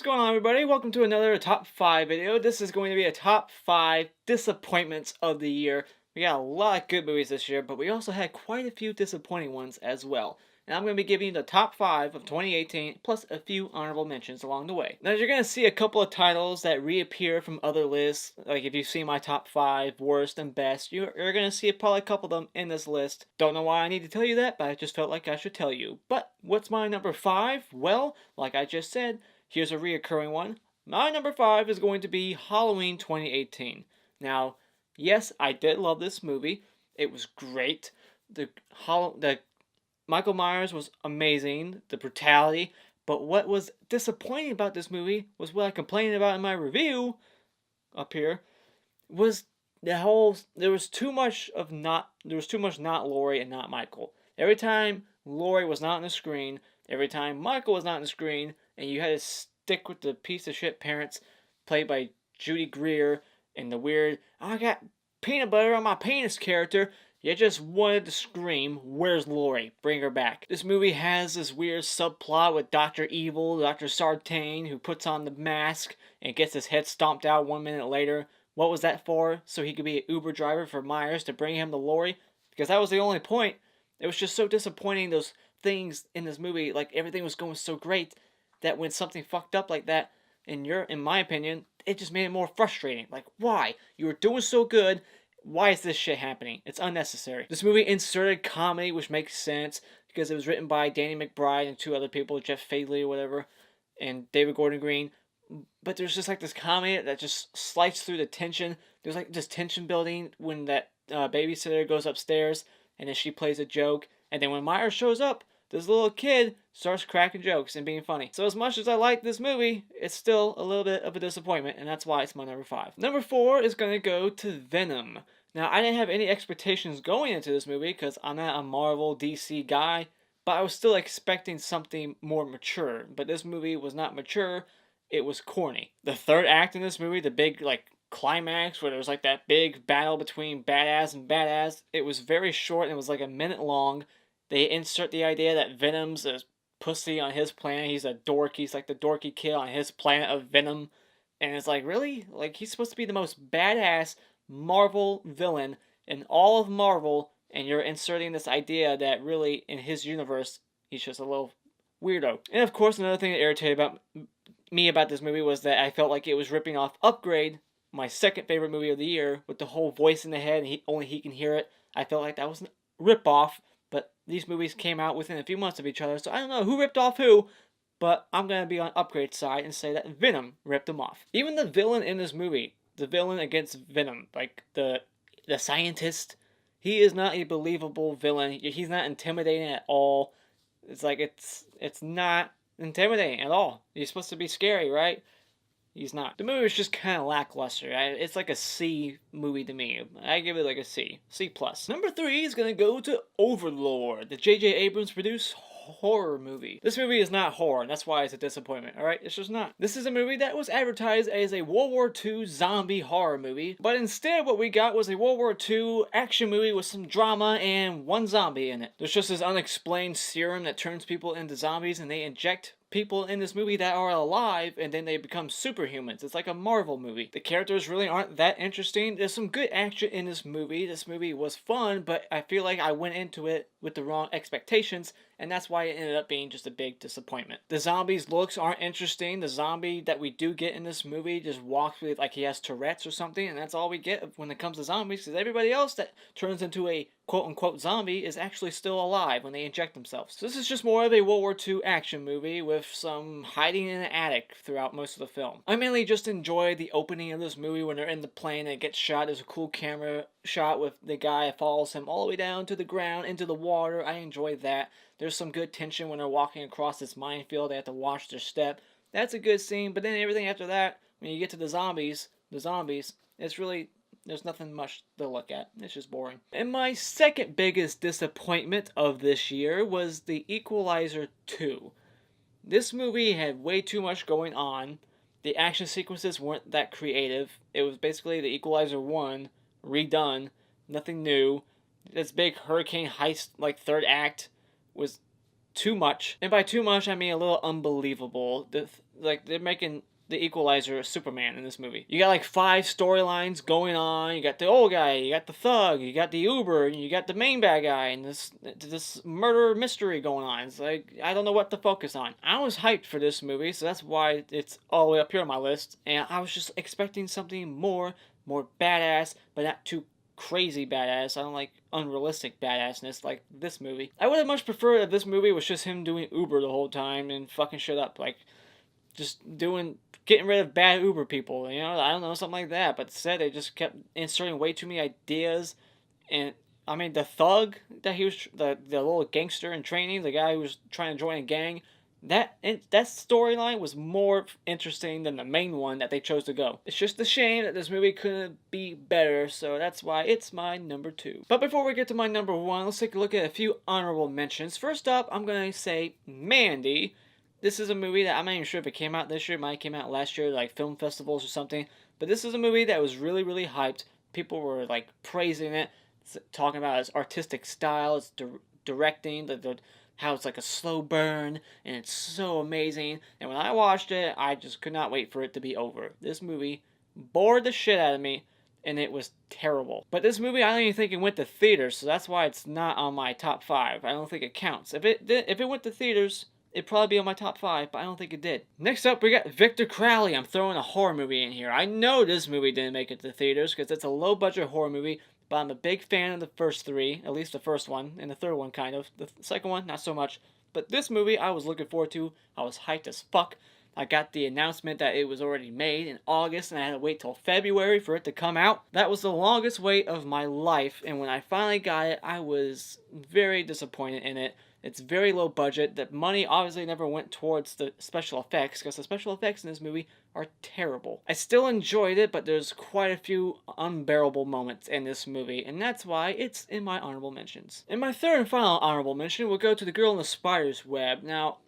What's going on, everybody? Welcome to another top 5 video. This is going to be a top 5 disappointments of the year. We got a lot of good movies this year, but we also had quite a few disappointing ones as well. And I'm going to be giving you the top 5 of 2018, plus a few honorable mentions along the way. Now, you're going to see a couple of titles that reappear from other lists. Like, if you see my top 5 worst and best, you're going to see probably a couple of them in this list. Don't know why I need to tell you that, but I just felt like I should tell you. But, what's my number 5? Well, like I just said, here's a reoccurring one. My number 5 is going to be Halloween 2018. Now, yes, I did love this movie. It was great. The Michael Myers was amazing, the brutality, but what was disappointing about this movie was what I complained about in my review up here was there was too much not Laurie and not Michael. Every time Laurie was not on the screen, every time Michael was not on the screen, and you had to stick with the piece of shit parents played by Judy Greer and the weird, I got peanut butter on my penis character. You just wanted to scream, where's Laurie? Bring her back. This movie has this weird subplot with Dr. Evil, Dr. Sartain, who puts on the mask and gets his head stomped out 1 minute later. What was that for? So he could be an Uber driver for Myers to bring him to Laurie? Because that was the only point. It was just so disappointing, those things in this movie. Like, everything was going so great that when something fucked up like that, in my opinion, it just made it more frustrating. Like, why? You were doing so good. Why is this shit happening? It's unnecessary. This movie inserted comedy, which makes sense because it was written by Danny McBride and 2 other people, Jeff Fadley or whatever, and David Gordon Green. But there's just like this comedy that just sliced through the tension. There's like this tension building when that babysitter goes upstairs and then she plays a joke. And then when Myers shows up, this little kid starts cracking jokes and being funny. So as much as I like this movie, it's still a little bit of a disappointment, and that's why it's my number 5. Number 4 is going to go to Venom. Now, I didn't have any expectations going into this movie because I'm not a Marvel DC guy, but I was still expecting something more mature. But this movie was not mature, it was corny. The third act in this movie, the big, climax where there was like that big battle between badass and badass, it was very short and it was like a minute long. They insert the idea that Venom's a pussy on his planet. He's a dork. He's like the dorky kid on his planet of Venom. And it's like, really? Like, he's supposed to be the most badass Marvel villain in all of Marvel, and you're inserting this idea that really, in his universe, he's just a little weirdo. And of course, another thing that irritated me about this movie was that I felt like it was ripping off Upgrade, my second favorite movie of the year, with the whole voice in the head and only he can hear it. I felt like that was a rip-off. But these movies came out within a few months of each other, so I don't know who ripped off who, but I'm going to be on Upgrade's side and say that Venom ripped them off. Even the villain in this movie, the villain against Venom, like the scientist, he is not a believable villain. He's not intimidating at all. It's like, it's not intimidating at all. He's supposed to be scary, right? He's not. The movie was just kind of lackluster. It's like a C movie to me. I give it like a C. C+. Number 3 is going to go to Overlord, the J.J. Abrams produced horror movie. This movie is not horror, and that's why it's a disappointment, alright? It's just not. This is a movie that was advertised as a World War II zombie horror movie, but instead what we got was a World War II action movie with some drama and 1 zombie in it. There's just this unexplained serum that turns people into zombies, and they inject people in this movie that are alive, and then they become superhumans. It's like a Marvel movie. The characters really aren't that interesting. There's some good action in this movie. This movie was fun, but I feel like I went into it with the wrong expectations, and that's why it ended up being just a big disappointment. The zombies' looks aren't interesting. The zombie that we do get in this movie just walks with like he has Tourette's or something, and that's all we get when it comes to zombies, because everybody else that turns into a quote-unquote zombie is actually still alive when they inject themselves. So this is just more of a World War II action movie with some hiding in an attic throughout most of the film. I mainly just enjoy the opening of this movie when they're in the plane and it gets shot. There's a cool camera shot with the guy that follows him all the way down to the ground, into the water. I enjoy that. There's some good tension when they're walking across this minefield. They have to watch their step. That's a good scene, but then everything after that, when you get to the zombies, it's really, there's nothing much to look at. It's just boring. And my second biggest disappointment of this year was the Equalizer 2. This movie had way too much going on. The action sequences weren't that creative. It was basically the Equalizer 1 redone. Nothing new. This big hurricane heist, like third act, was too much. And by too much, I mean a little unbelievable. Like, they're making the Equalizer Superman in this movie. You got like 5 storylines going on. You got the old guy, you got the thug, you got the Uber, and you got the main bad guy, and this murder mystery going on. It's like, I don't know what to focus on. I was hyped for this movie, so that's why it's all the way up here on my list. And I was just expecting something more badass, but not too crazy badass. I don't like unrealistic badassness like this movie. I would have much preferred if this movie was just him doing Uber the whole time and fucking shit up. Like, just getting rid of bad Uber people, you know, I don't know, something like that. But instead, they just kept inserting way too many ideas. And I mean, the thug that he was, the little gangster in training, the guy who was trying to join a gang, that storyline was more interesting than the main one that they chose to go. It's just a shame that this movie couldn't be better, so that's why it's my number 2. But before we get to my number 1, let's take a look at a few honorable mentions. First up, I'm gonna say Mandy. This is a movie that I'm not even sure if it came out this year. It might have came out last year, like film festivals or something. But this is a movie that was really, really hyped. People were like praising it, talking about its artistic style, its directing, how it's like a slow burn, and it's so amazing. And when I watched it, I just could not wait for it to be over. This movie bored the shit out of me, and it was terrible. But this movie, I don't even think it went to theaters, so that's why it's not on my top 5. I don't think it counts. If it went to theaters, it'd probably be on my top 5, but I don't think it did. Next up, we got Victor Crowley. I'm throwing a horror movie in here. I know this movie didn't make it to theaters because it's a low-budget horror movie, but I'm a big fan of the first 3, at least the first one, and the third one kind of. The second one, not so much. But this movie, I was looking forward to. I was hyped as fuck. I got the announcement that it was already made in August, and I had to wait till February for it to come out. That was the longest wait of my life, and when I finally got it, I was very disappointed in it. It's very low budget. The money obviously never went towards the special effects, because the special effects in this movie are terrible. I still enjoyed it, but there's quite a few unbearable moments in this movie, and that's why it's in my honorable mentions. And my third and final honorable mention will go to The Girl in the Spider's Web. Now,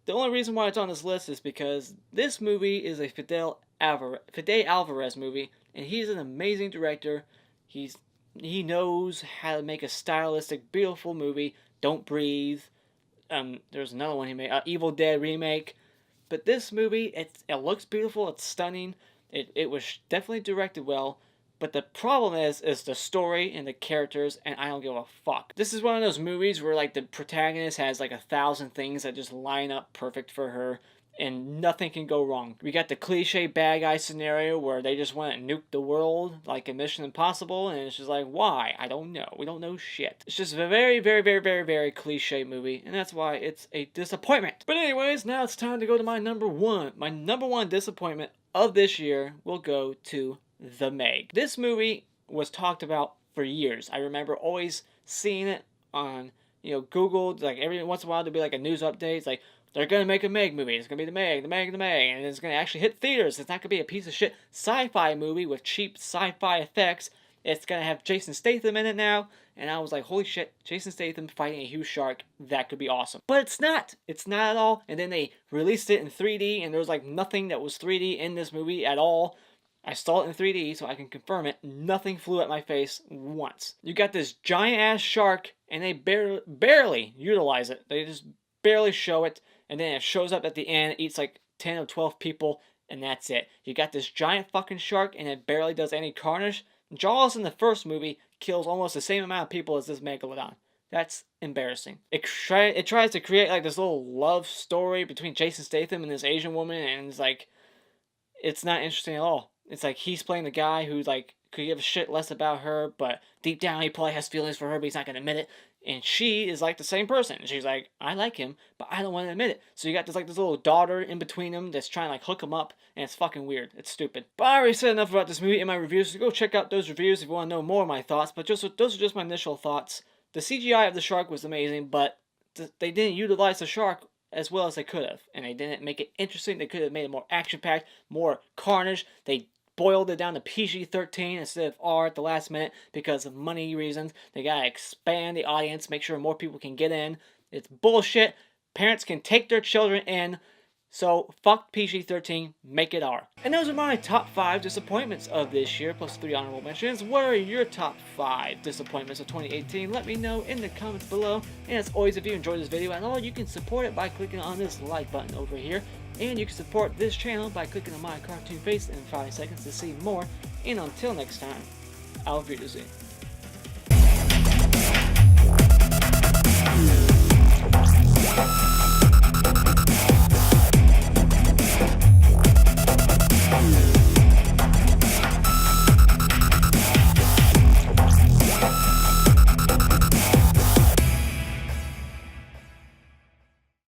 the only reason why it's on this list is because this movie is a Fede Alvarez movie, and he's an amazing director. He knows how to make a stylistic, beautiful movie. Don't Breathe. There's another one he made, Evil Dead remake. But this movie, it looks beautiful. It's stunning. It was definitely directed well. But the problem is the story and the characters, and I don't give a fuck. This is one of those movies where like the protagonist has like 1,000 things that just line up perfect for her, and nothing can go wrong. We got the cliche bad guy scenario where they just want to nuke the world, like in Mission Impossible, and it's just like, why? I don't know. We don't know shit. It's just a very, very, very, very, very cliche movie, and that's why it's a disappointment. But anyways, now it's time to go to my number 1. My number 1 disappointment of this year will go to The Meg. This movie was talked about for years. I remember always seeing it on, Google, like every once in a while there'd be like a news update. It's like, they're going to make a Meg movie. It's going to be The Meg, The Meg, The Meg. And it's going to actually hit theaters. It's not going to be a piece of shit sci-fi movie with cheap sci-fi effects. It's going to have Jason Statham in it now. And I was like, holy shit, Jason Statham fighting a huge shark. That could be awesome. But it's not. It's not at all. And then they released it in 3D. And there was like nothing that was 3D in this movie at all. I saw it in 3D so I can confirm it. Nothing flew at my face once. You got this giant ass shark. And they barely utilize it. They just barely show it. And then it shows up at the end, eats like 10 or 12 people, and that's it. You got this giant fucking shark, and it barely does any carnage. Jaws in the first movie kills almost the same amount of people as this Megalodon. That's embarrassing. It tries to create like this little love story between Jason Statham and this Asian woman, and it's like, it's not interesting at all. It's like he's playing the guy who like could give a shit less about her, but deep down he probably has feelings for her, but he's not gonna admit it. And she is like the same person. She's like, I like him, but I don't want to admit it. So you got this little daughter in between them that's trying to like hook him up, and it's fucking weird. It's stupid. But I already said enough about this movie in my reviews, so go check out those reviews if you want to know more of my thoughts. But those are just my initial thoughts. The CGI of the shark was amazing, but they didn't utilize the shark as well as they could have. And they didn't make it interesting. They could have made it more action-packed, more carnage. They boiled it down to PG-13 instead of R at the last minute because of money reasons. They gotta expand the audience, make sure more people can get in. It's bullshit. Parents can take their children in So, fuck PG-13, make it R. And those are my top 5 disappointments of this year, plus 3 honorable mentions. What are your top 5 disappointments of 2018? Let me know in the comments below. And as always, if you enjoyed this video at all, you can support it by clicking on this like button over here. And you can support this channel by clicking on my cartoon face in 5 seconds to see more. And until next time, auf Wiedersehen.